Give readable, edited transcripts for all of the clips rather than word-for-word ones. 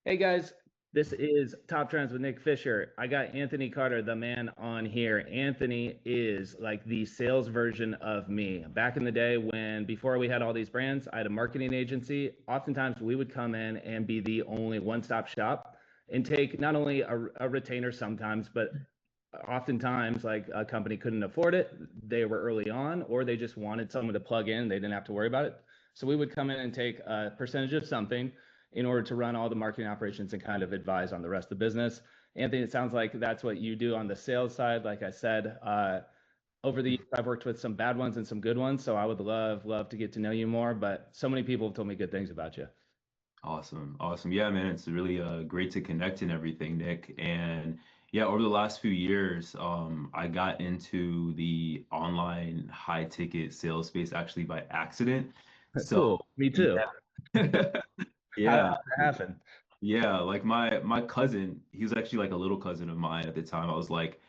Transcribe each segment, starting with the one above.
Hey guys, this is Top Trends with Nick Fisher. I got Anthony Carter, the man, on here. Anthony is like the sales version of me. Back in the day when before we had all these brands, I had a marketing agency. Oftentimes we would come in and be the only one-stop shop and take not only a retainer sometimes, but oftentimes like a company couldn't afford it. They were early on, or they just wanted someone to plug in. They didn't have to worry about it. So we would come in and take a percentage of something in order to run all the marketing operations and kind of advise on the rest of the business. Anthony, it sounds like that's what you do on the sales side. Like I said, over the years, I've worked with some bad ones and some good ones. So I would love to get to know you more. But so many people have told me good things about you. Awesome. Awesome. Yeah, man, it's really great to connect and everything, Nick. And yeah, over the last few years, I got into the online high ticket sales space actually by accident. So Cool. Me too. yeah. How Yeah. did that happen? Yeah, like my cousin, he was actually like a little cousin of mine at the time. I was like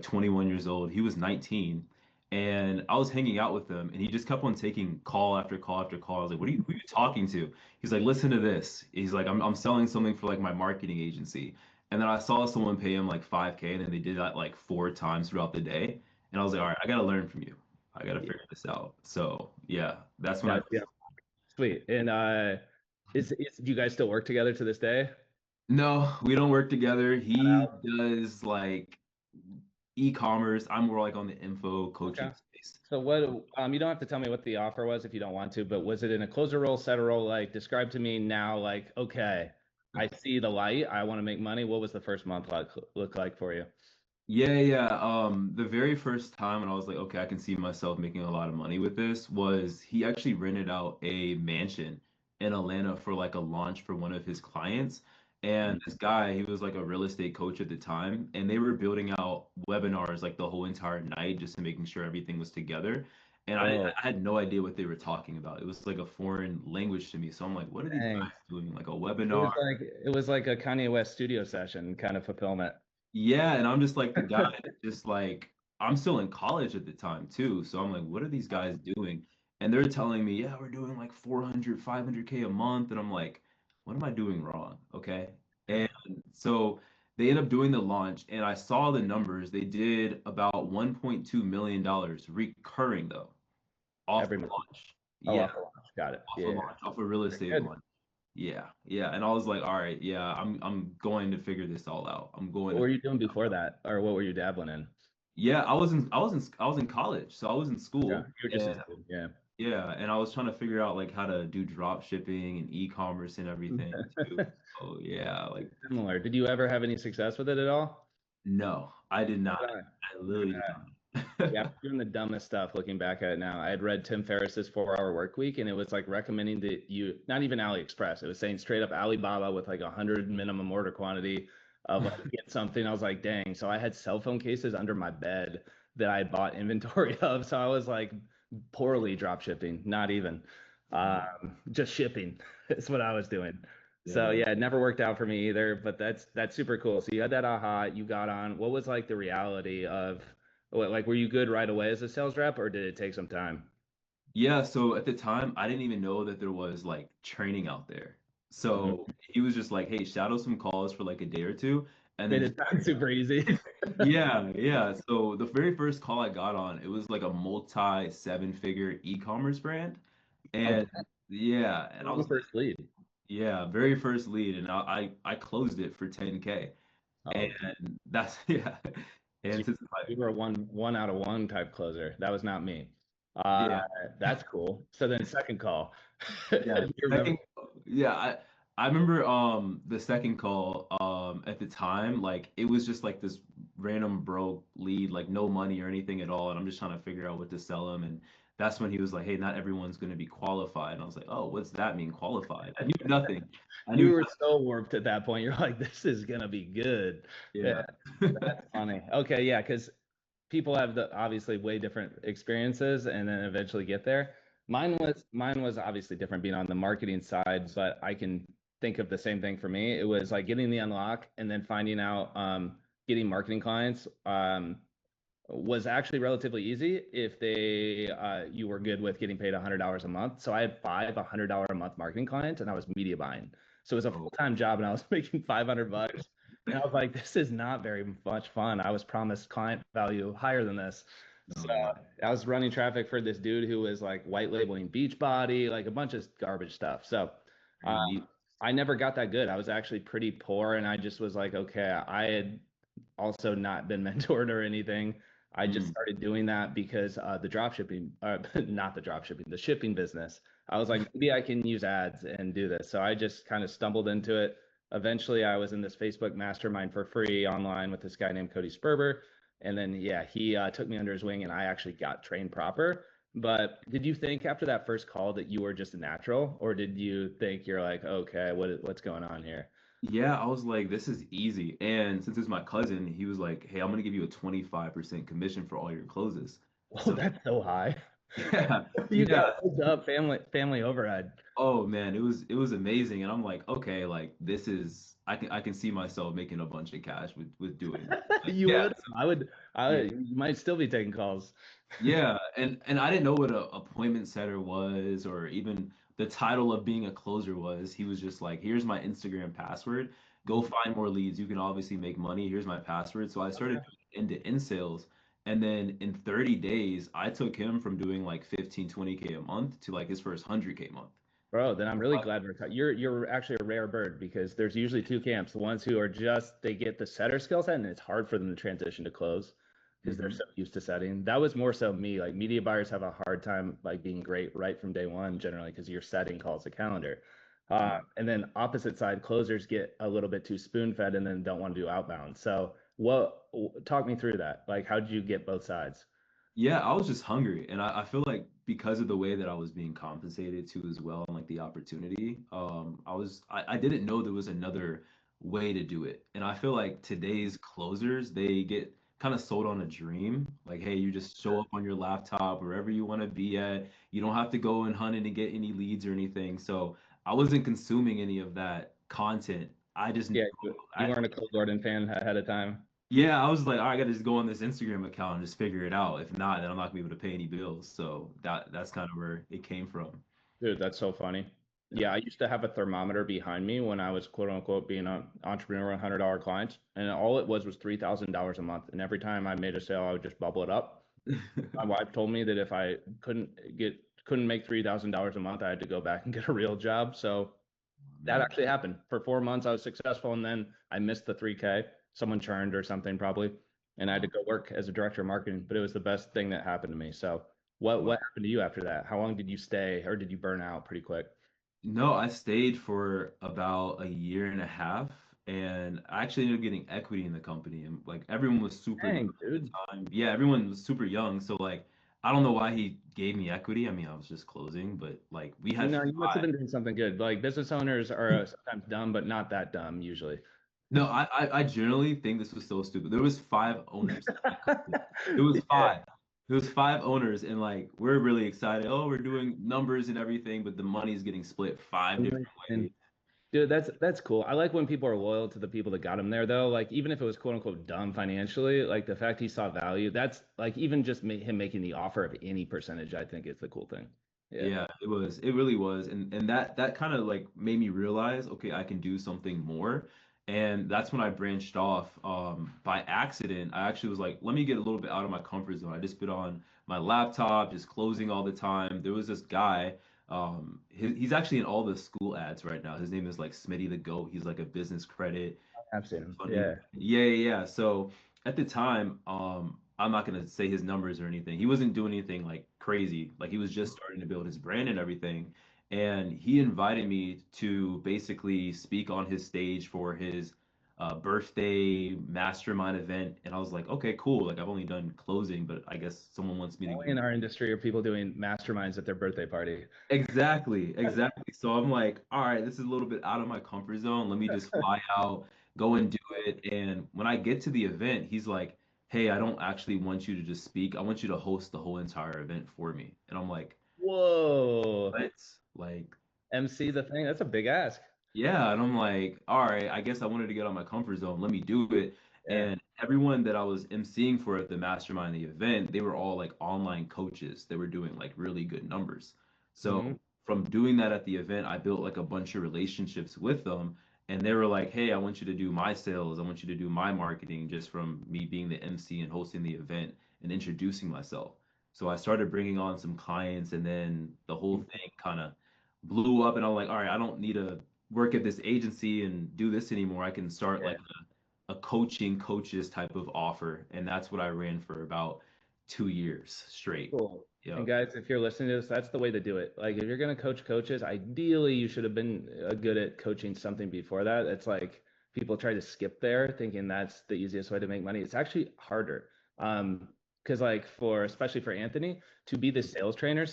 21 years old. He was 19, and I was hanging out with him, and he just kept on taking call after call after call. I was like, who are you talking to?" He's like, "Listen to this." He's like, "I'm selling something for like my marketing agency." And then I saw someone pay him like 5K, and then they did that like 4 times throughout the day. And I was like, "All right, I gotta learn from you. I gotta figure this out." So yeah, that's when I. Yeah, yeah, sweet. And do you guys still work together to this day? No, we don't work together. He does like e-commerce. I'm more like on the info Okay. coaching space. So what, you don't have to tell me what the offer was if you don't want to, but was it in a closer role, setter role? Like describe to me now, like, okay, I see the light. I want to make money. What was the first month look like for you? Yeah, yeah. The very first time when I was like, okay, I can see myself making a lot of money with this was he actually rented out a mansion in Atlanta for like a launch for one of his clients. And this guy, he was like a real estate coach at the time, and they were building out webinars like the whole entire night just to making sure everything was together. And I Whoa, had no idea what they were talking about. It was like a foreign language to me. So I'm like, what are these dang. guys doing? Like a It webinar? was like a Kanye West studio session kind of fulfillment. Yeah, and I'm just like the guy that just like I'm still in college at the time too. So I'm like, what are these guys doing? And they're telling me, yeah, we're doing like 400, 500K a month. And I'm like, what am I doing wrong? Okay. And so they end up doing the launch, and I saw the numbers. They did about $1.2 million recurring though, off Every the month. launch. Oh, Yeah, off the launch. Got it. off a Yeah. launch, off a real estate Good. launch. Yeah, yeah. And I was like, all right, yeah, I'm going to figure this all out. I'm going What to. were you doing before that? Or what were you dabbling in? Yeah, I was in college, so I was in Yeah, school, you were just in and school. Yeah. yeah, and I was trying to figure out like how to do drop shipping and e-commerce and everything too. Oh yeah, like Similar. Did you ever have any success with it at all? no, I did not. Yeah. I literally did Yeah, not. I'm doing the dumbest stuff looking back at it now. I had read Tim Ferriss's 4 Hour Work Week, and it was like recommending that you, not even AliExpress, it was saying straight up Alibaba with like 100 minimum order quantity of like get something. I was like, dang. So I had cell phone cases under my bed that I had bought inventory of. So I was like poorly drop shipping, not even just shipping is what I was doing. So Yeah. yeah, it never worked out for me either, but that's super cool. So you had that aha, you got on. What was like the reality of like, were you good right away as a sales rep, or did it take some time? Yeah, so at the time, I didn't even know that there was like training out there. So Mhm. he was just like, "Hey, shadow some calls for like a day or two, and Made then it sound super easy. yeah, yeah. So the very first call I got on, it was like a multi seven-figure e-commerce brand. And Okay, yeah, and I on the was like, first lead. yeah, very first lead, and I closed it for 10K. Oh, And that's yeah. so And since you I were a one out of one type closer. That was not me. Uh, yeah, that's cool. So then second call, yeah, you remember? second yeah, I remember the second call at the time, like it was just like this random broke lead, like no money or anything at all, and I'm just trying to figure out what to sell him. And that's when he was like, "Hey, not everyone's going to be qualified." And I was like, "Oh, what's that mean, qualified?" I knew nothing. I You knew were so warped at that point. You're like, this is gonna be good. Yeah, yeah. that's funny. Okay, yeah, because people have the obviously way different experiences and then eventually get there. Mine was obviously different being on the marketing side, but I can think of the same thing for me. It was like getting the unlock and then finding out getting marketing clients was actually relatively easy if they you were good with getting paid $100 a month. So I had 5 $100 a month marketing clients and I was media buying. So it was a Oh, full-time job and I was making 500 bucks. And I was like, this is not very much fun. I was promised client value higher than this. So no. I was running traffic for this dude who was like white labeling Beachbody, like a bunch of garbage stuff. So Very uh, neat. I never got that good. I was actually pretty poor, and I just was like, okay, I had also not been mentored or anything. I just Mm. started doing that because the drop shipping, not the drop shipping, the shipping business. I was like, maybe I can use ads and do this. So I just kind of stumbled into it. Eventually, I was in this Facebook mastermind for free online with this guy named Cody Sperber. And then, yeah, he took me under his wing and I actually got trained proper. But did you think after that first call that you were just a natural, or did you think you're like, okay, what's going on here? Yeah, I was like, this is easy. And since it's my cousin, he was like, hey, I'm gonna give you a 25% commission for all your closes. Oh, So that's so high. yeah, You got yeah. hooked up family overhead. Oh man, it was amazing. And I'm like, okay, like this is I can see myself making a bunch of cash with doing this. Like, You yeah, would. yeah. You might still be taking calls. Yeah, and I didn't know what a appointment setter was or even the title of being a closer was. He was just like, "Here's my Instagram password. Go Mhm. find more leads. You can obviously make money. Here's my password." So I started Okay. doing end-to-end sales. And then in 30 days, I took him from doing like 15, 20K a month to like his first 100K a month. Bro, then I'm really glad you're actually a rare bird because there's usually two camps. The ones who are just they get the setter skill set and it's hard for them to transition to close because they're Mhm. so used to setting. That was more so me. Like media buyers have a hard time like being great right from day one generally because you're setting calls to calendar. And then opposite side closers get a little bit too spoon fed and then don't want to do outbound. So what talk me through that? Like how did you get both sides? Yeah, I was just hungry, and I feel like because of the way that I was being compensated too as well, and like the opportunity, I didn't know there was another way to do it, and I feel like today's closers they get kind of sold on a dream, like hey, you just show up on your laptop wherever you want to be at, you don't have to go and hunt and get any leads or anything. So I wasn't consuming any of that content. I just Yeah, you weren't a Cole Gordon fan ahead of time. Yeah, I was like, all right, I gotta just go on this Instagram account and just figure it out. If not, then I'm not gonna be able to pay any bills. So that's kind of where it came from. Dude, that's so funny. Yeah. Yeah, I used to have a thermometer behind me when I was quote unquote being an entrepreneur, $100 clients, and all it was $3,000 a month. And every time I made a sale, I would just bubble it up. My wife told me that if I couldn't make $3,000 a month, I had to go back and get a real job. So that Man. actually happened. For 4 months, I was successful, and then I missed the 3K. Someone churned or something probably, and I had Wow. to go work as a director of marketing. But it was the best thing that happened to me. So Wow. what happened to you after that? How long did you stay, or did you burn out pretty quick? No, I stayed for about a year and a half, and I actually ended up getting equity in the company. And like everyone was super young Dang, at the dude. time. Yeah, everyone was super young. So like I don't know why he gave me equity. I mean, I was just closing, but like we You had know, you must have five. been doing something good. Like business owners are sometimes dumb, but not that dumb usually. No, I generally think this was so stupid. There was five owners in that company. It was Yeah. five. There was five owners, and like we're really excited. Oh, we're doing numbers and everything, but the money's getting split five different ways. And dude, that's cool. I like when people are loyal to the people that got him there, though. Like even if it was quote unquote dumb financially, like the fact he saw value, that's like even just him making the offer of any percentage, I think is the cool thing. Yeah. Yeah, it was. It really was. And that kind of like made me realize, okay, I can do something more. And that's when I branched off. By accident, I actually was like, let me get a little bit out of my comfort zone. I just put on my laptop, just closing all the time. There was this guy, he's actually in all the school ads right now. His name is like Smitty the Goat. He's like a business credit I've seen him. funny. Yeah. Yeah. So at the time, I'm not gonna say his numbers or anything. He wasn't doing anything like crazy. Like he was just starting to build his brand and everything. And he invited me to basically speak on his stage for his birthday mastermind event. And I was like, okay, cool. Like I've only done closing, but I guess someone wants me to Only go. in our industry are people doing masterminds at their birthday party. Exactly. So I'm like, all right, this is a little bit out of my comfort zone. Let me just fly out, go and do it. And when I get to the event, he's like, hey, I don't actually want you to just speak. I want you to host the whole entire event for me. And I'm like, Whoa. what? Like, MC the thing. That's a big ask. yeah. And I'm like, all right, I guess I wanted to get out of my comfort zone. Let me do it. Yeah. And everyone that I was emceeing for at the mastermind, the event, they were all like online coaches. They were doing like really good numbers. So Hmm. from doing that at the event, I built like a bunch of relationships with them. And they were like, hey, I want you to do my sales. I want you to do my marketing just from me being the MC and hosting the event and introducing myself. So I started bringing on some clients, and then the whole thing kind of blew up. And I'm like, all right, I don't need to work at this agency and do this anymore. I can start Yeah. like a coaching coaches type of offer. And that's what I ran for about 2 years straight. Cool. And Yep. guys, if you're listening to this, that's the way to do it. Like, if you're going to coach coaches, ideally you should have been good at coaching something before that. It's like people try to skip there thinking that's the easiest way to make money. It's actually harder. Because like for especially for Anthony to be the sales trainer,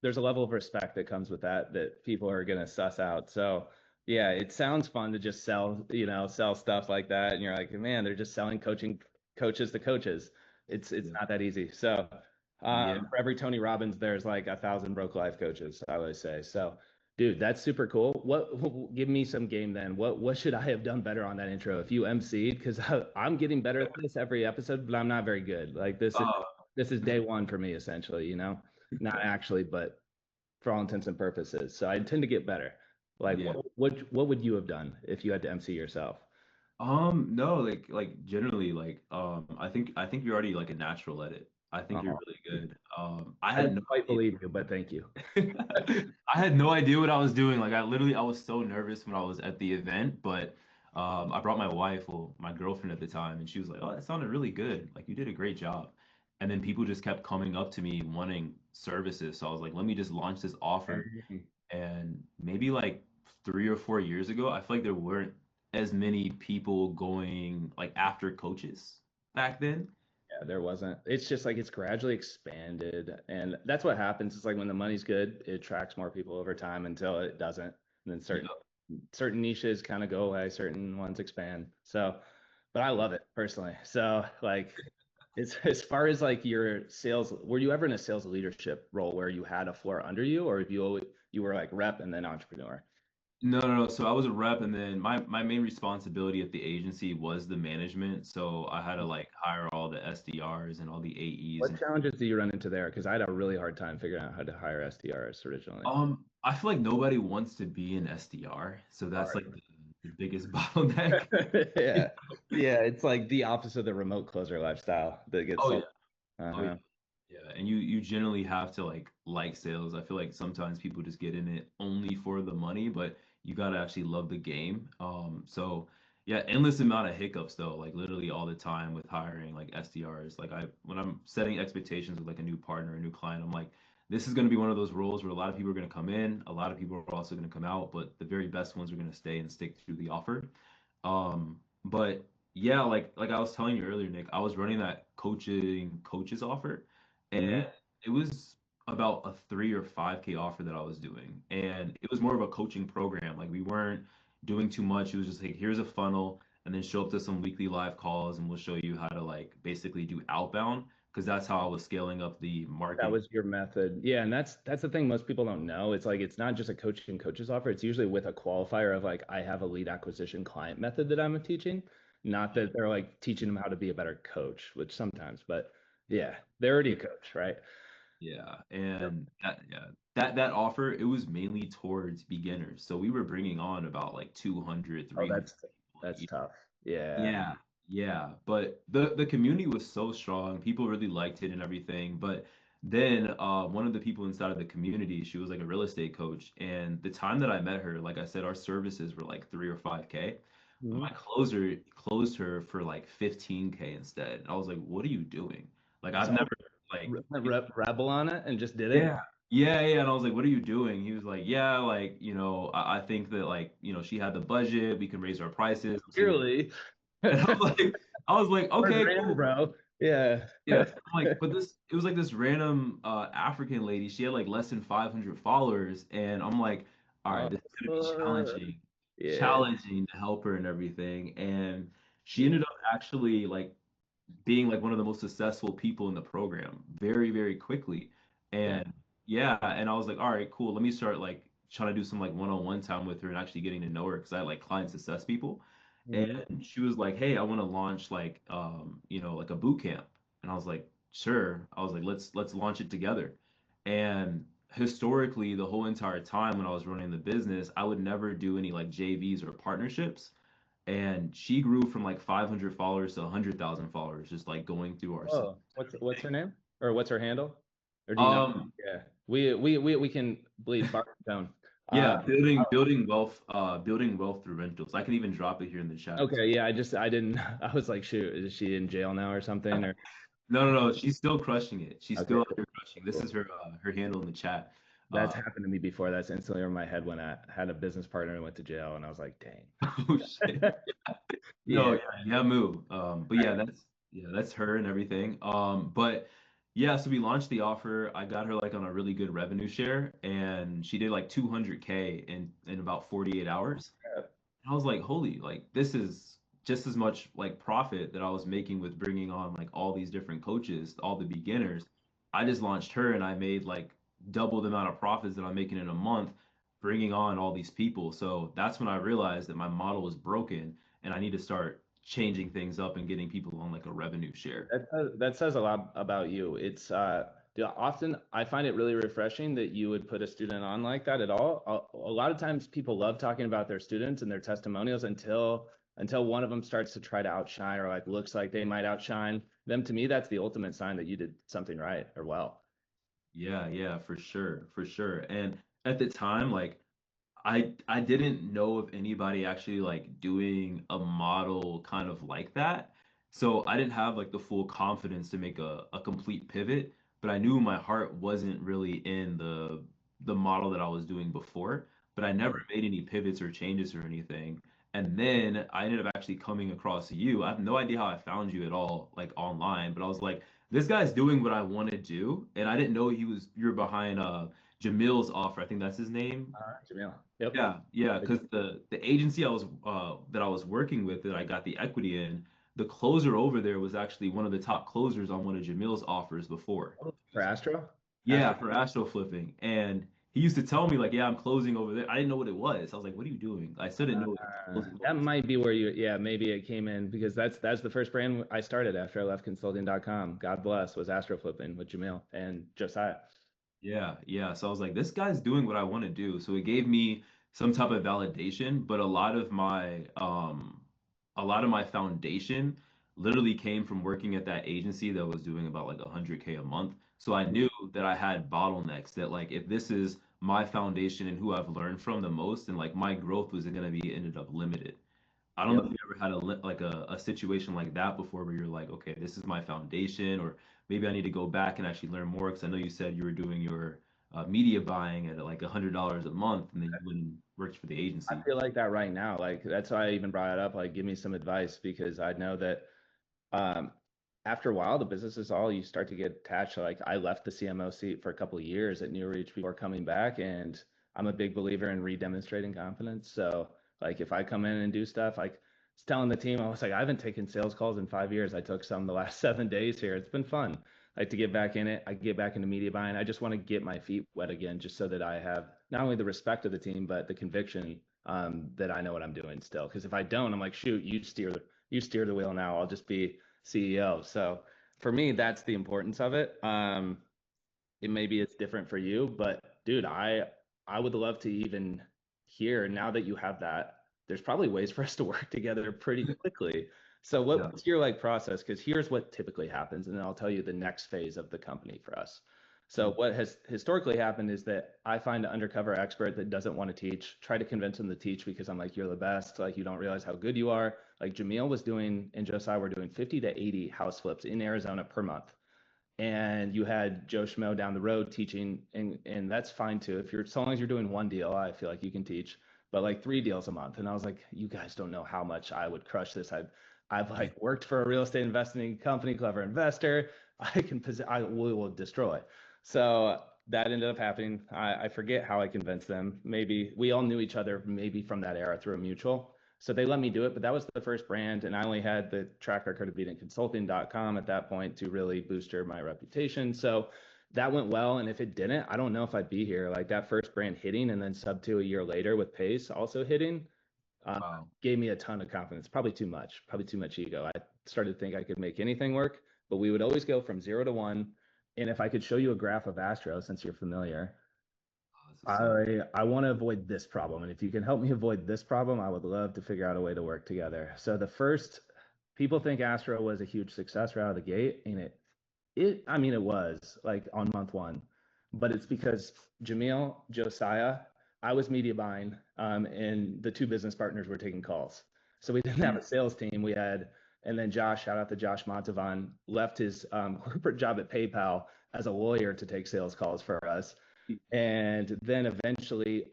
there's a level of respect that comes with that that people are going to suss out. So yeah, it sounds fun to just sell stuff like that. And you're like, man, they're just selling coaching coaches to coaches. It's Yeah. not that easy. So Yeah. for every Tony Robbins, there's like 1,000 broke life coaches, I would say. So, dude, that's super cool. Give me some game then. What should I have done better on that intro if you MC'd? Because I'm getting better at this every episode, but I'm not very good. Like Uh, this is day one for me, essentially, not actually, but for all intents and purposes. So I tend to get better. Like yeah. what would you have done if you had to MC yourself? No, like generally, I think you're already like a natural at it. I think you're Oh, really good. I I had no don't quite idea. believe you, but thank you. I had no idea what I was doing. Like I was so nervous when I was at the event, but I brought my wife, well, my girlfriend at the time, and she was like, "Oh, that sounded really good. Like you did a great job." And then people just kept coming up to me wanting services. So I was like, "Let me just launch this offer." And maybe like 3 or 4 years ago, I feel like there weren't as many people going like after coaches back then. Yeah, there wasn't. It's just like it's gradually expanded. And that's what happens. It's like when the money's good, it attracts more people over time until it doesn't. And then Yeah. certain niches kind of go away, certain ones expand. So, but I love it personally. So like it's as far as like your sales, were you ever in a sales leadership role where you had a floor under you, or if you were like rep and then entrepreneur? No, no, no. So I was a rep, and then my main responsibility at the agency was the management. So I had to like hire all the SDRs and all the AEs What and challenges do you run into there? Because I had a really hard time figuring out how to hire SDRs originally. I feel like nobody wants to be an SDR. So that's like Hard. the biggest bottleneck. Yeah. Yeah. It's like the opposite of the remote closer lifestyle that gets Oh sold. yeah. Oh yeah. Uh-huh. Yeah, and you generally have to like sales. I feel like sometimes people just get in it only for the money, but you gotta actually love the game. So yeah, endless amount of hiccups though, like literally all the time with hiring like SDRs. Like when I'm setting expectations with like a new partner, a new client, I'm like, this is gonna be one of those roles where a lot of people are gonna come in, a lot of people are also gonna come out, but the very best ones are gonna stay and stick through the offer. But yeah, like I was telling you earlier, Nick, I was running that coaches offer, and Hmm. it was about a 3 or 5K offer that I was doing. And it was more of a coaching program. Like we weren't doing too much. It was just like, here's a funnel, and then show up to some weekly live calls, and we'll show you how to like basically do outbound, because that's how I was scaling up the That marketing. was your method. Yeah. And that's the thing most people don't know. It's like it's not just a coaches offer. It's usually with a qualifier of like, I have a lead acquisition client method that I'm teaching. Not that they're like teaching them how to be a better coach, which sometimes, but yeah, they're already a coach, right? Yeah, Yep. and that offer, it was mainly towards beginners. So we were bringing on about like 200, Oh, 300 people. that's tough. Yeah. Yeah, yeah, but the community was so strong. People really liked it and everything. But then one of the people inside of the community, she was like a real estate coach, and the time that I met her, like I said, our services were like 3 or 5K. But my Mhm. closer closed her for like 15K instead. And I was like, "What are you doing?" Like I've So never like rebel on it and just did it. yeah. Yeah, yeah. And I was like, what are you doing? He was like, yeah, like, I think that like, she had the budget, we can raise our prices. I'm seeing Clearly. and I was like, Where's okay, Rand, cool. bro? Yeah. Yeah. I'm like, but it was like this random African lady. She had like less than 500 followers. And I'm like, all Oh, right, this is gonna be challenging, yeah. challenging to help her and everything. And she Yeah. ended up actually like being like one of the most successful people in the program very, very quickly. Yeah. And yeah, and I was like, all right, cool. Let me start like trying to do some like one-on-one time with her and actually getting to know her because I had like client success people. Mhm. And she was like, hey, I want to launch like like a boot camp. And I was like, sure. I was like, let's launch it together. And historically, the whole entire time when I was running the business, I would never do any like JVs or partnerships. And she grew from like 500 followers to 100,000 followers, just like going through our system Oh, and what's her everything. name? Or what's her handle? Or do you know? Um, Yeah. We can bleed bar tone. yeah, building Oh, building wealth, building wealth through rentals. I can even drop it here in the chat as okay, well. yeah, I didn't I was like, shoot, is she in jail now or something? Or No, no, no. She's still crushing it. She's okay, still out cool, here crushing. This cool. is her her handle in the chat. That's Uh, happened to me before. That's instantly over my head when I had a business partner and went to jail, and I was like, dang. oh shit. Yeah. No, yeah, yeah, Moo. But yeah, that's her and everything. But yeah, so we launched the offer. I got her like on a really good revenue share, and she did like 200K in about 48 hours. I was like, holy, like this is just as much like profit that I was making with bringing on like all these different coaches, all the beginners. I just launched her and I made like double the amount of profits that I'm making in a month, bringing on all these people. So that's when I realized that my model was broken and I need to start changing things up and getting people on like a revenue share. That says a lot about you. It's yeah, often I find it really refreshing that you would put a student on like that at all. A lot of times people love talking about their students and their testimonials until one of them starts to try to outshine or like looks like they might outshine them. To me, that's the ultimate sign that you did something right or well. Yeah, yeah, for sure, for sure. And at the time, like I didn't know of anybody actually like doing a model kind of like that. So I didn't have like the full confidence to make a complete pivot, but I knew my heart wasn't really in the model that I was doing before, but I never made any pivots or changes or anything. And then I ended up actually coming across you. I have no idea how I found you at all, like online, but I was like, this guy's doing what I want to do, and I didn't know you're behind Jamil's offer. I think that's his name. Jamil. Yep. Yeah, yeah, because the agency that I was working with that I got the equity in, the closer over there was actually one of the top closers on one of Jamil's offers before. Oh, for Astro? Yeah, Astro. for astro flipping. And he used to tell me like, yeah, I'm closing over there. I didn't know what it was. I was like, what are you doing? I still didn't know it was closing That over. might be where you, yeah, maybe it came in because that's the first brand I started after I left consulting.com. God bless, was Astro Flipping with Jamil and Josiah. Yeah, yeah. So I was like, this guy's doing what I want to do. So it gave me some type of validation, but a lot of my foundation literally came from working at that agency that was doing about like 100K a month. So I knew that I had bottlenecks that like if this is my foundation and who I've learned from the most, and like my growth was going to be ended up limited. I don't know if Yep. you ever had like a situation like that before where you're like, okay, this is my foundation, or maybe I need to go back and actually learn more because I know you said you were doing your media buying at like $100 a month and then you went and worked for the I agency. feel like that right now. Like that's why I even brought it up. Like, give me some advice because I know that um, after a while, the business is all you start to get attached. Like I left the CMO seat for a couple of years at New Reach before coming back, and I'm a big believer in re-demonstrating confidence. So like if I come in and do stuff, like I was telling the team, I was like, I haven't taken sales calls in 5 years. I took some the last 7 days here. It's been fun. Like to get back in it. I get back into media buying. I just want to get my feet wet again, just so that I have not only the respect of the team, but the conviction that I know what I'm doing still. Because if I don't, I'm like, shoot, you steer the wheel now. I'll just be CEO. So for me, that's the importance of it. It maybe it's different for you, but dude, I would love to even hear now that you have that. There's probably ways for us to work together pretty quickly. So Yeah. what's your like process? Because here's what typically happens, and then I'll tell you the next phase of the company for us. So what has historically happened is that I find an undercover expert that doesn't want to teach, try to convince them to teach because I'm like, you're the best. Like you don't realize how good you are. Like Jamil was doing and Josiah were doing 50 to 80 house flips in Arizona per month, and you had Joe Schmo down the road teaching, and that's fine too. If you're so long as you're doing one deal, I feel like you can teach, but like 3 deals a month. And I was like, you guys don't know how much I would crush this. I've like worked for a real estate investing company, Clever Investor. I will destroy. So that ended up happening. I forget how I convinced them. Maybe we all knew each other, maybe from that era through a mutual. So they let me do it, but that was the first brand. And I only had the track record of being in consulting.com at that point to really booster my reputation. So that went well. And if it didn't, I don't know if I'd be here. Like that first brand hitting and then sub two a year later with Pace also hitting uh, Wow. gave me a ton of confidence. Probably too much ego. I started to think I could make anything work, but we would always go from 0 to 1. And if I could show you a graph of Astro, since you're familiar, So I want to avoid this problem. And if you can help me avoid this problem, I would love to figure out a way to work together. So the first, people think Astro was a huge success right out of the gate, and I mean, it was like on month one, but it's because Jamil, Josiah, I was media buying, and the two business partners were taking calls. So we didn't have a sales team. And then Josh, shout out to Josh Montavan, left his corporate job at PayPal as a lawyer to take sales calls for us. And then eventually,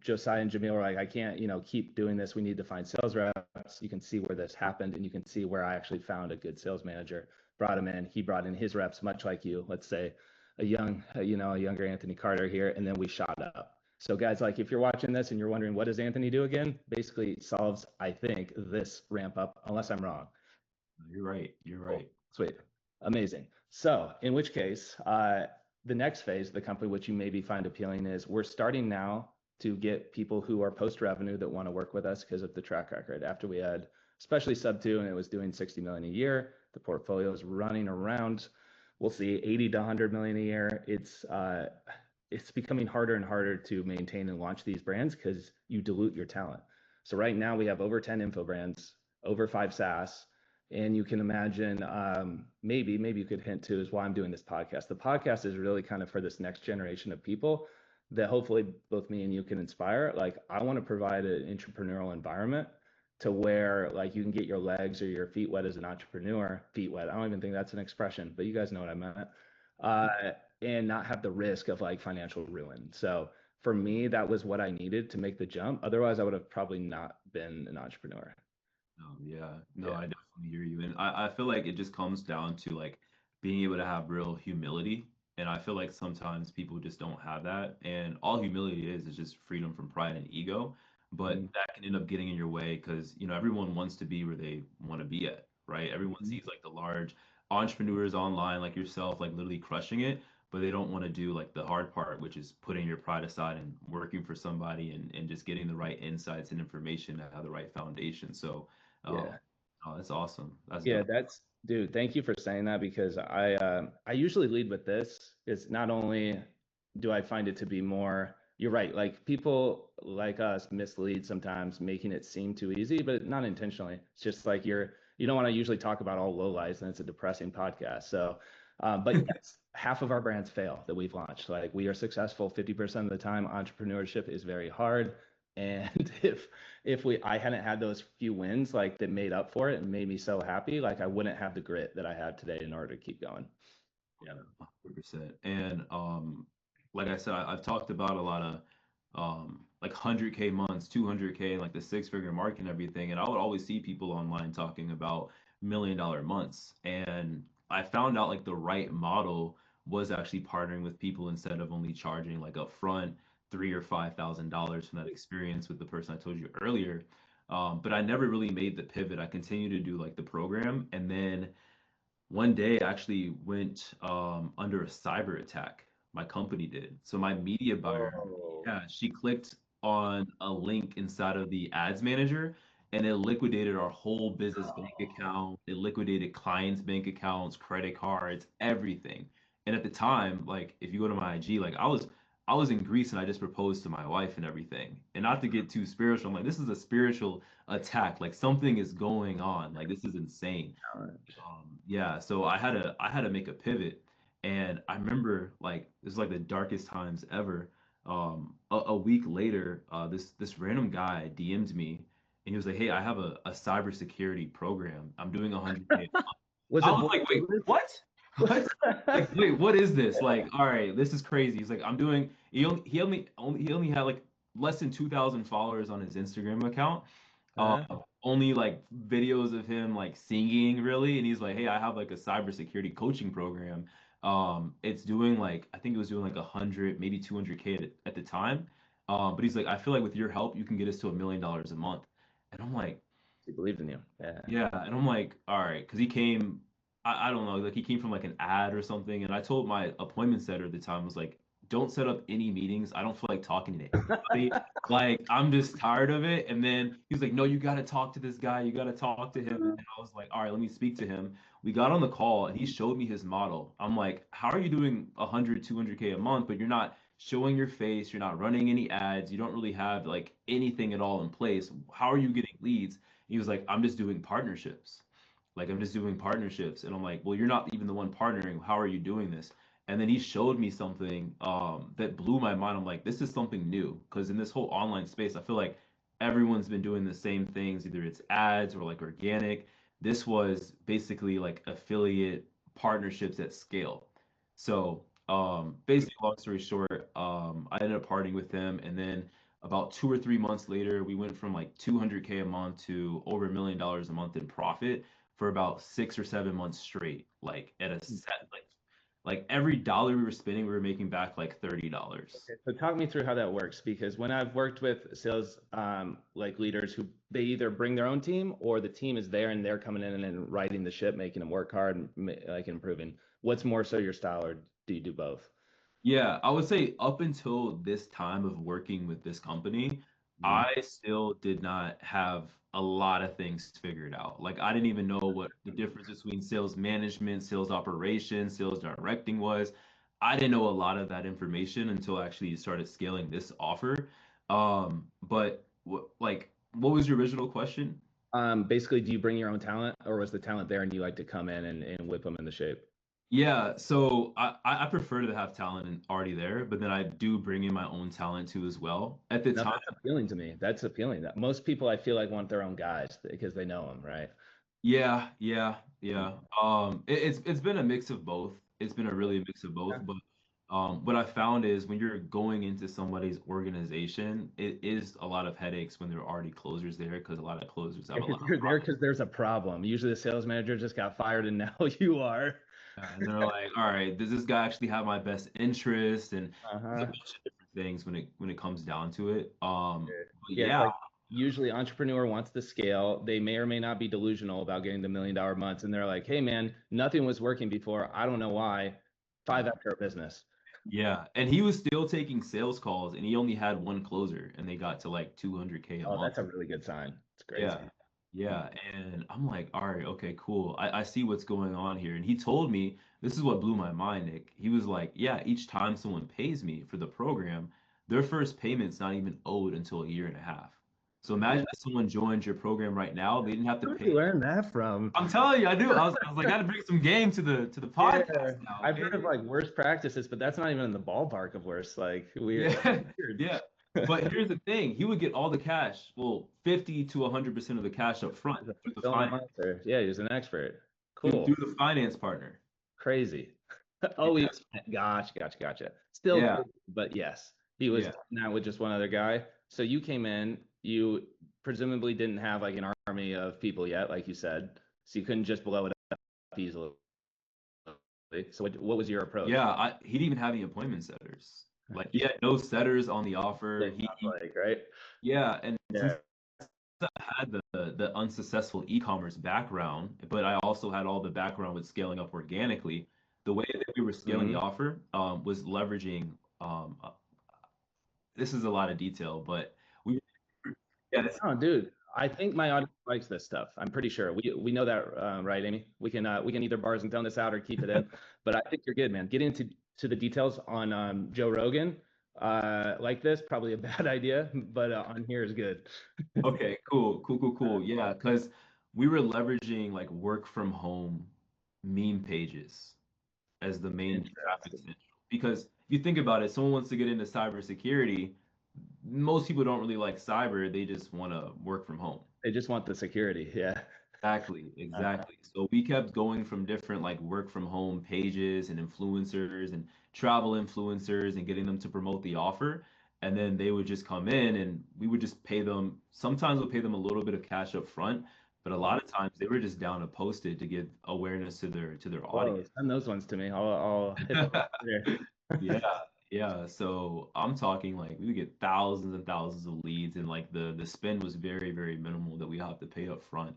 Josiah and Jamil were like, I can't, keep doing this. We need to find sales reps. You can see where this happened, and you can see where I actually found a good sales manager, brought him in. He brought in his reps, much like you, let's say a younger Anthony Carter here, and then we shot up. So guys, like if you're watching this and you're wondering what does Anthony do again, basically solves, I think, this ramp up, unless I'm wrong. you're right. You're Cool. right. Sweet. Amazing. So, in which case, the next phase of the company, which you maybe find appealing, is we're starting now to get people who are post revenue that want to work with us because of the track record. After we had, especially sub two, and it was doing 60 million a year, the portfolio is running around, we'll see 80 to 100 million a year. It's becoming harder and harder to maintain and launch these brands because you dilute your talent. So right now we have over 10 info brands, over 5 SaaS, and you can imagine, maybe you could hint to is why I'm doing this podcast. The podcast is really kind of for this next generation of people that hopefully both me and you can inspire. Like I want to provide an entrepreneurial environment to where like you can get your legs or your feet wet as an entrepreneur. Feet wet. I don't even think that's an expression, but you guys know what I meant. Uh, and not have the risk of like financial ruin. So for me, that was what I needed to make the jump. Otherwise, I would have probably not been an entrepreneur. Yeah, no, Yeah. I definitely hear you. And I feel like it just comes down to like being able to have real humility. And I feel like sometimes people just don't have that. And all humility is just freedom from pride and ego. But Mhm. that can end up getting in your way because, everyone wants to be where they want to be at, right? Everyone Mhm. sees like the large entrepreneurs online, like yourself, like literally crushing it, but they don't want to do like the hard part, which is putting your pride aside and working for somebody and just getting the right insights and information to have the right foundation. So, um, Yeah. oh, that's awesome. That's Yeah, dope. that's dude, thank you for saying that because I usually lead with this is not only do I find it to be more, you're right, like people like us mislead sometimes making it seem too easy, but not intentionally. It's just like you don't want to usually talk about all low lies and it's a depressing podcast. So but yes, half of our brands fail that we've launched. Like we are successful 50% of the time. Entrepreneurship is very hard. And if I hadn't had those few wins like that made up for it and made me so happy, like I wouldn't have the grit that I have today in order to keep going. Yeah. Yeah, 100%. And like I said, I've talked about a lot of like 100K months, 200K, like the six-figure mark and everything. And I would always see people online talking about $1 million months. And I found out like the right model was actually partnering with people instead of only charging like upfront 3 or 5 thousand dollars from that experience with the person I told you earlier. But I never really made the pivot. I continued to do like the program, and then one day I actually went under a cyber attack. My company did. So my media buyer, Whoa. yeah, she clicked on a link inside of the ads manager and it liquidated our whole business bank account. It liquidated clients' bank accounts, credit cards, everything. And at the time, like if you go to my IG, like I was in Greece and I just proposed to my wife and everything. And not to get too spiritual, I'm like, this is a spiritual attack. Like something is going on. Like this is insane. Challenge. Yeah, so I had to make a pivot, and I remember like this is like the darkest times ever. A week later, this random guy DM'd me, and he was like, "Hey, I have a cybersecurity program. I'm doing 100K." Was I it was Boy like, "Wait, Genius? what? What? Like, wait, what is this? Like, all right, this is crazy." He's like, "I'm doing." He only had like less than 2,000 followers on his Instagram account, uh, Huh? only like videos of him like singing really, and he's like, hey, I have like a cybersecurity coaching program. It's doing like I think it was doing like 100 maybe 200K at the time. But he's like, I feel like with your help you can get us to $1 million a month. And I'm like, He believed in you. Yeah. yeah, and I'm like, all right, because he came, I don't know, like he came from like an ad or something, and I told my appointment setter at the time, was like, don't set up any meetings. I don't feel like talking to anybody. Like, I'm just tired of it. And then he was like, no, you got to talk to this guy. You got to talk to him. And I was like, all right, let me speak to him. We got on the call, and he showed me his model. I'm like, how are you doing 100, 200K a month, but you're not showing your face, you're not running any ads, you don't really have like anything at all in place. How are you getting leads? And he was like, I'm just doing partnerships. Like I'm just doing partnerships. And I'm like, well, you're not even the one partnering. How are you doing this? And then he showed me something that blew my mind. I'm like, this is something new. Because in this whole online space, I feel like everyone's been doing the same things. Either it's ads or like organic. This was basically like affiliate partnerships at scale. So basically, long story short, I ended up partying with them. And then about 2 or 3 months later, we went from like 200K a month to over $1 million a month in profit for about 6 or 7 months straight, like at a set, like every dollar we were spending, we were making back like $30. So talk me through how that works, because when I've worked with sales like leaders who they either bring their own team or the team is there and they're coming in and riding the ship, making them work hard and like improving. What's more so your style, or do you do both? Yeah, I would say up until this time of working with this company, Mhm. I still did not have a lot of things figured out. Like I didn't even know what the difference between sales management, sales operations, sales directing was. I didn't know a lot of that information until I actually started scaling this offer. But what was your original question? Basically, do you bring your own talent, or was the talent there and you like to come in and whip them into shape? Yeah, so I prefer to have talent already there, but then I do bring in my own talent too as well. At the No, time, that's appealing to me. That's appealing. That most people I feel like want their own guys because they know them, right? yeah, yeah, yeah. It's been a mix of both. It's been a really mix of both, Yeah. but what I found is when you're going into somebody's organization, it is a lot of headaches when there are already closers there because a lot of closers have a lot of You're there problems. because there's a problem. Usually the sales manager just got fired and now you are. And they're like, all right, does this guy actually have my best interest? And there's a Uh-huh. bunch of different things when it comes down to it. But Yeah, it's yeah, like usually entrepreneur wants to scale. They may or may not be delusional about getting the $1 million months. And they're like, hey man, nothing was working before. I don't know why. Five yeah. after a business. Yeah, and he was still taking sales calls, and he only had one closer, and they got to like 200K a Oh, month. that's a really good sign. It's Yeah, crazy. yeah, and I'm like, all right, okay, cool. I see what's going on here. And he told me this is what blew my mind, Nick. He was like, yeah, each time someone pays me for the program, their first payment's not even owed until a year and a half. So Yeah. imagine if someone joined your program right now, they didn't have to Where did pay. you learn that from? I'm telling you, I do. I was like, I got to bring some game to the Yeah, podcast now, I've okay? heard of like worst practices, but that's not even in the ballpark of worst. Like weird, Yeah, weird. yeah. But here's the thing, he would get all the cash, well, 50 to 100% of the cash up front He's a through the fulfillment finance monster. Yeah, he's an expert. through Cool. the finance partner. Crazy. Oh, Yeah, he's gotcha. Still yeah, crazy, but yes, he was yeah. doing that with just one other guy. So you came in, you presumably didn't have like an army of people yet, like you said. So you couldn't just blow it up easily. So what was your approach? Yeah, he didn't even have any appointment setters. Like he had no setters on the offer. It sounds like, right? Yeah, and since Yeah. I had the unsuccessful e-commerce background, but I also had all the background with scaling up organically. The way that we were scaling the Hmm. offer was leveraging. This is a lot of detail, but we yeah, Oh, dude, I think my audience likes this stuff. I'm pretty sure. We know that, right, Amy? We can either bars and tone this out or keep it in. But I think you're good, man. Getting into the details on Joe Rogan like this probably a bad idea, but on here is good. okay, cool. Yeah, because we were leveraging like work from home meme pages as the main traffic Interesting. central. Because if you think about it, someone wants to get into cybersecurity. Most people don't really like cyber, they just want to work from home. They just want the security. Yeah. Exactly, exactly. So we kept going from different like work from home pages and influencers and travel influencers and getting them to promote the offer. And then they would just come in and we would just pay them. Sometimes we'll pay them a little bit of cash up front, but a lot of times they were just down to post it to give awareness to their Whoa, audience. send those ones to me. I'll hit them up there. Yeah, yeah. So I'm talking like we would get thousands and thousands of leads, and like the spend was very minimal that we have to pay up front.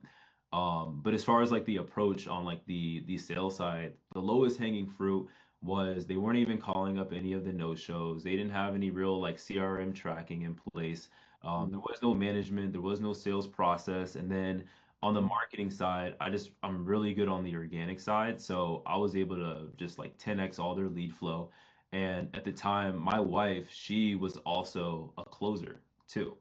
But as far as like the approach on like the sales side, the lowest hanging fruit was they weren't even calling up any of the no shows. They didn't have any real like CRM tracking in place. There Mhm. was no management, there was no sales process, and then on the marketing side, I'm really good on the organic side, so I was able to just like 10x all their lead flow. And at the time, my wife, she was also a closer too.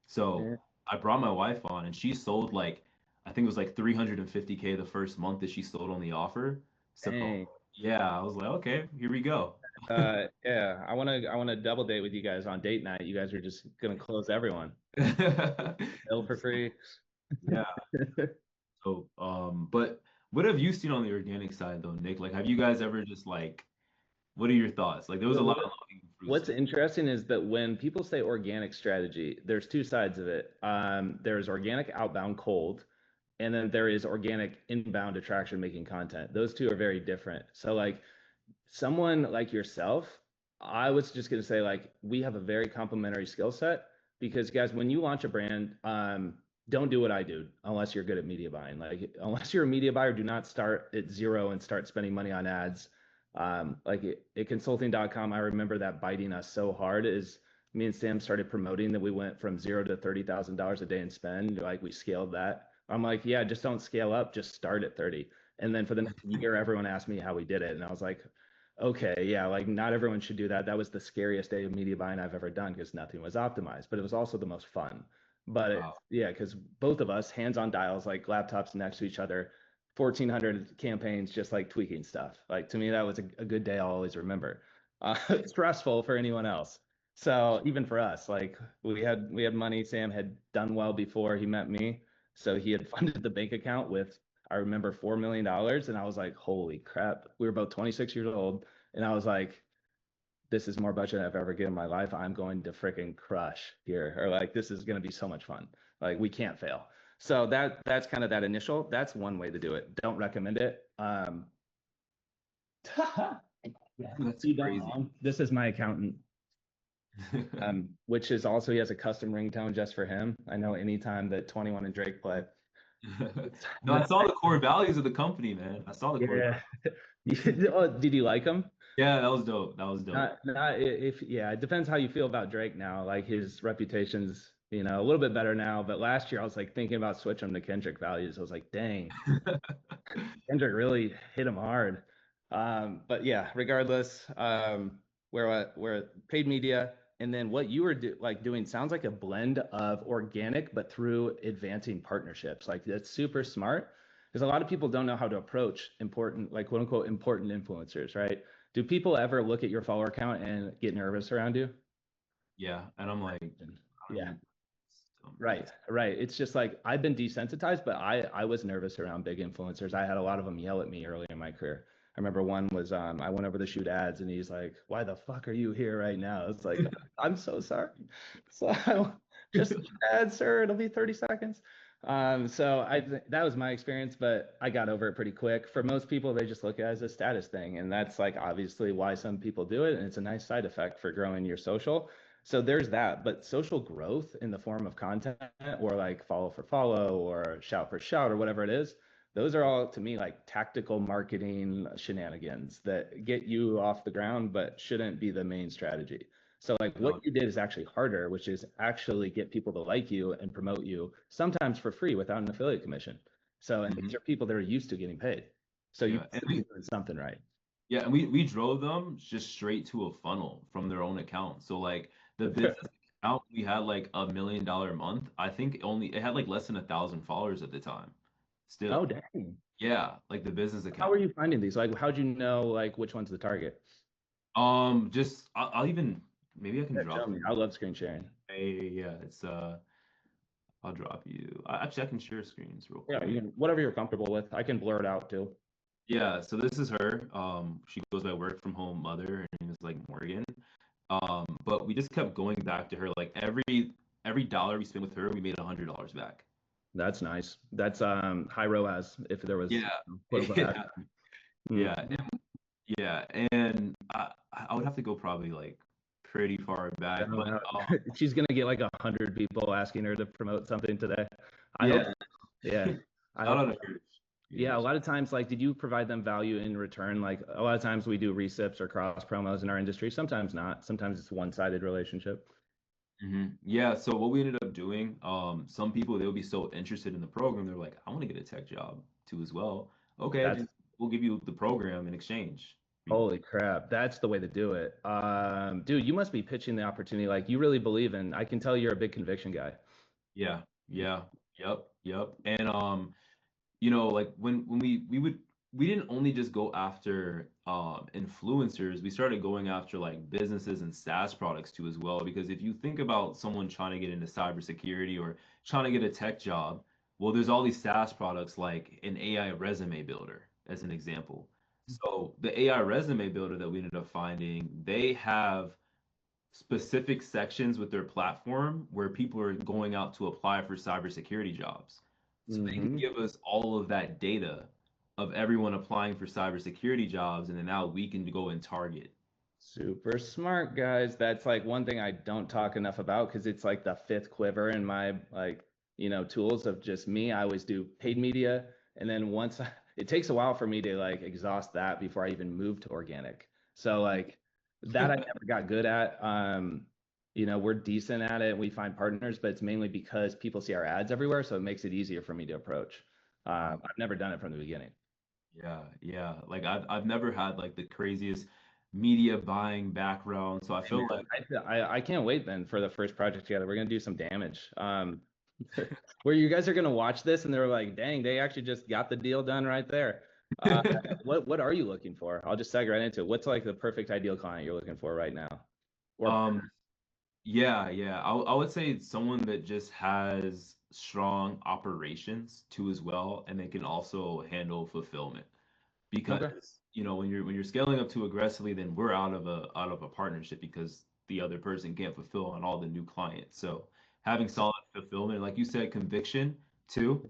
So Yeah. I brought my wife on, and she sold like, I think it was like 350K the first month that she sold on the offer. So Dang. yeah, I was like, okay, here we go. Yeah, I wanna double date with you guys on date night. You guys are just gonna close everyone. Bill for free. Yeah. So, but what have you seen on the organic side though, Nick? Like, have you guys ever just like, what are your thoughts? Like, there was a So lot of low-hanging fruits what's there. interesting is that when people say organic strategy, there's two sides of it. There's organic outbound cold, and then there is organic inbound attraction making content. Those two are very different. So like someone like yourself, I was just going to say like we have a very complementary skill set because guys, when you launch a brand, don't do what I do unless you're good at media buying. Like unless you're a media buyer, do not start at zero and start spending money on ads. Like at consulting.com, I remember that biting us so hard is me and Sam started promoting that we went from zero to $30,000 a day in spend. Like we scaled that. I'm like, yeah, just don't scale up, just start at 30. And then for the next year, everyone asked me how we did it. And I was like, okay, yeah, like not everyone should do that. That was the scariest day of media buying I've ever done because nothing was optimized, but it was also the most fun. But Wow. yeah, because both of us hands on dials, like laptops next to each other, 1,400 campaigns, just like tweaking stuff. Like to me, that was a good day I'll always remember. Stressful for anyone else. So even for us, like we had money. Sam had done well before he met me, so he had funded the bank account with I remember $4 million, and I was like, holy crap. We were both 26 years old, and I was like, this is more budget I've ever given in my life. I'm going to freaking crush here. Or like this is gonna be so much fun. Like we can't fail. So that's kind of that initial. That's one way to do it. Don't recommend it. Yeah, That's you don't crazy. know. This is my accountant, which is also he has a custom ringtone just for him. I know anytime that 21 and Drake play. It's No, I not, saw the core values of the company, man. I saw the core yeah. values. Oh, did you like him? Yeah, that was dope. That was dope. Not if yeah, it depends how you feel about Drake now. Like his reputation's, a little bit better now, but last year I was like thinking about switching him to Kendrick values. I was like, dang, Kendrick really hit him hard. But yeah, regardless, where paid media and then what you were doing sounds like a blend of organic, but through advancing partnerships. Like that's super smart because a lot of people don't know how to approach important, like quote unquote, important influencers, right? Do people ever look at your follower count and get nervous around you? Yeah, and I'm like, I don't Yeah. even Right, right. It's just like I've been desensitized, but I was nervous around big influencers. I had a lot of them yell at me early in my career. I remember one was I went over to shoot ads and he's like, "Why the fuck are you here right now?" It's like, "I'm so sorry." So just shoot ads, sir. It'll be 30 seconds. So that was my experience, but I got over it pretty quick. For most people, they just look at it as a status thing, and that's like obviously why some people do it, and it's a nice side effect for growing your social. So there's that, but social growth in the form of content or like follow for follow or shout for shout or whatever it is, those are all to me like tactical marketing shenanigans that get you off the ground but shouldn't be the main strategy. So like what know. you did is actually harder, which is actually get people to like you and promote you sometimes for free without an affiliate commission. So and these Mhm. are people that are used to getting paid. So you Yeah, must be doing something right. yeah, and we drove them just straight to a funnel from their own account. So like the business account, we had like $1 million a month. I think it had like less than 1,000 followers at the time. Oh, Still, dang. yeah, like the business How are account. you finding these? Like, how'd you know like which one's the target? Just I'll even maybe I can Yeah, drop show me. you. I love screen sharing. Yeah, it's I'll drop you. Actually, I can share screens real Yeah, quick. whatever you're comfortable with. I can blur it out too. Yeah, so this is her. She goes by work from home mother. Her name is like Morgan. But we just kept going back to her. Like every dollar we spent with her, we made $100 back. That's nice. That's high ROAS if there was Yeah, quote unquote ad. yeah, Mm. yeah, yeah. And I would have to go probably like pretty far I back, don't but know. She's gonna get like 100 people asking her to promote something today. I hope. yeah, Yeah, I shout hope. out to her. Yeah, a Years. lot of times, like, did you provide them value in return? Like, a lot of times we do recips or cross promos in our industry. Sometimes not. Sometimes it's a one-sided relationship. Yeah, so what we ended up doing, some people they'll be so interested in the program, they're like, I want to get a tech job too as well. Okay, That's then we'll give you the program in exchange. Holy crap, that's the way to do it. Dude, you must be pitching the opportunity like you really believe in. I can tell you're a big conviction guy. Yeah, yeah, yep. And like when we didn't only just go after influencers, we started going after like businesses and SaaS products too as well. Because if you think about someone trying to get into cybersecurity or trying to get a tech job, well, there's all these SaaS products like an AI resume builder, as an example. So the AI resume builder that we ended up finding, they have specific sections with their platform where people are going out to apply for cybersecurity jobs. So they can Hmm. give us all of that data of everyone applying for cybersecurity jobs, and then now we can go and target. Super smart, guys. That's like one thing I don't talk enough about because it's like the fifth quiver in my like, tools of just me. I always do paid media. And then it takes a while for me to like exhaust that before I even move to organic. So like that I never got good at. We're decent at it. We find partners, but it's mainly because people see our ads everywhere. So it makes it easier for me to approach. I've never done it from the beginning. Yeah. Like I've never had like the craziest media buying background, so I Hey, man, feel like I can't wait then for the first project together. We're gonna do some damage. Where you guys are gonna watch this and they're like, dang, they actually just got the deal done right there. Uh, what are you looking for? I'll just segue right into it. What's like the perfect ideal client you're looking for right now? Or um yeah. I would say it's someone that just has strong operations too as well, and they can also handle fulfillment. okay. Because when you're scaling up too aggressively, then we're out of a partnership because the other person can't fulfill on all the new clients. So having solid fulfillment, like you said, conviction too.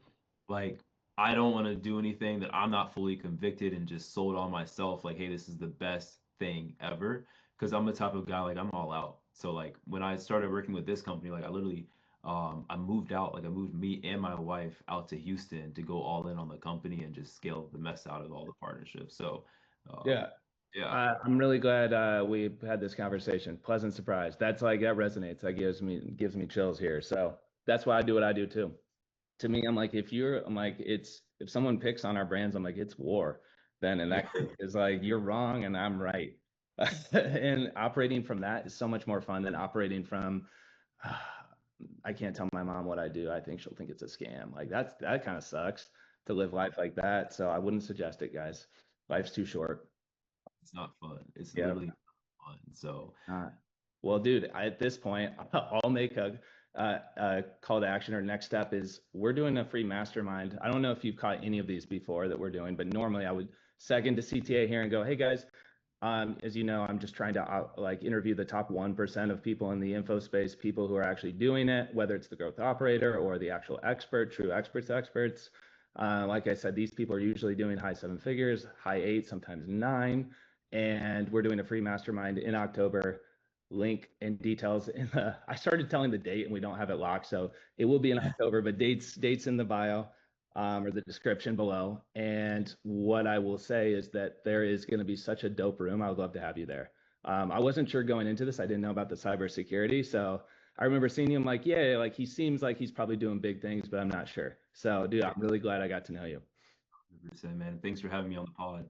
Like I don't want to do anything that I'm not fully convicted and just sold on myself. Like, hey, this is the best thing ever. Because I'm the type of guy like I'm all out. So like when I started working with this company, like I literally I moved out, like I moved me and my wife out to Houston to go all in on the company and just scale the mess out of all the partnerships. So, um, Yeah. yeah, I'm really glad we had this conversation. Pleasant surprise. That's like that resonates. That gives me chills here. So that's why I do what I do too. To me, I'm like, it's if someone picks on our brands, I'm like, it's war. Then in that case, it's like you're wrong and I'm right. And operating from that is so much more fun than operating from I can't tell my mom what I do. I think she'll think it's a scam. Like that kind of sucks to live life like that. So I wouldn't suggest it, guys. Life's too short. it's not fun. It's Yeah. literally not fun. So, Uh, well, dude, at this point, I'll make a call to action. Or next step is we're doing a free mastermind. I don't know if you've caught any of these before that we're doing, but normally I would second to CTA here and go, hey guys, as you know, I'm just trying to like interview the top 1% of people in the info space, people who are actually doing it, whether it's the growth operator or the actual expert, true experts. Like I said, these people are usually doing high seven figures, high eight, sometimes nine. And we're doing a free mastermind in October. Link and details in the. I started telling the date and we don't have it locked, so it will be in October. But dates in the bio or the description below. And what I will say is that there is going to be such a dope room. I would love to have you there. I wasn't sure going into this. I didn't know about the cybersecurity. So I remember seeing him like, yeah, like he seems like he's probably doing big things, but I'm not sure. So, dude, I'm really glad I got to know you. 100%, man. Thanks for having me on the pod.